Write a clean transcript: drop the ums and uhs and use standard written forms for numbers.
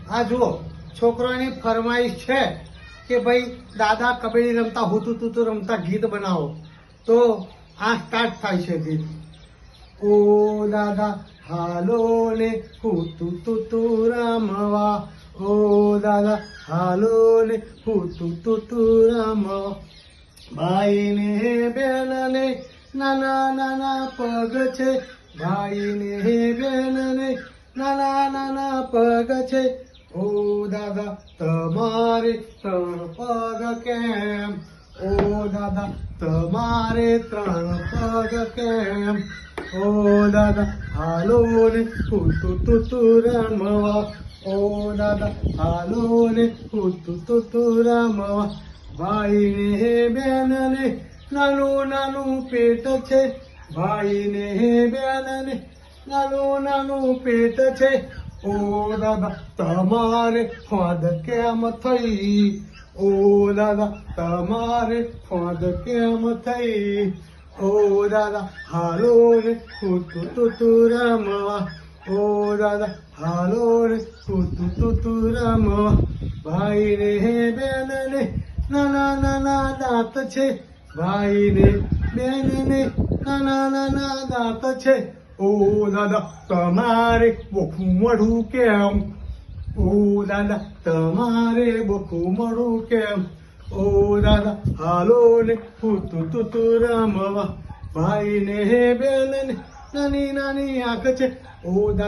આ જુઓ, છોકરાની ફરમાઈશ છે કે ભાઈ દાદા કબડ્ડી રમતા હુતું તું રમતા ગીત બનાવો, તો આ સ્ટાર્ટ થાય છે ગીત. ઓ દાદા હાલો ને હુતું તું રમવા, ઓ દાદા હાલો ને હુતું તું રમવા. ભાઈ ને બેન ને નાના નાના પગ છે, ભાઈ ને બેન ને નાના નાના પગ છે. ઓ દાદા તમારે 3 પગ કેમ, ઓ દાદા તમારે 3 પગ કેમ. ઓ દાદા હાલો ને હુતું તું રમવા, ઓ દાદા હાલો ને હુતું તું રમવા. ભાઈ ને બેન ને નાનું નાનું પેટ છે, ભાઈ ને બેન ને નાનું નાનું પેટ છે. ઓ દાદા તમારે ખોદ કેમ થઈ, ઓ દાદા તમારે ખોદ કેમ થઈ. ઓ દાદા હાલો ને હુતું તું રમવા, ઓ દાદા હાલો ને હુતું તું રમવા. ભાઈ ને બેન ને નાના નાના દાંત છે, ભાઈ ને બેન ને નાના નાના દાંત છે. ઓ દાદા તમારે બોખું મળું કેમ, ઓ દાદા તમારે બોખું મળું કેમ. ઓ દાદા હાલો ને હુતું તું રમવા. ભાઈ ને બેન ને નાની નાની આંખ છે, ઓ દાદા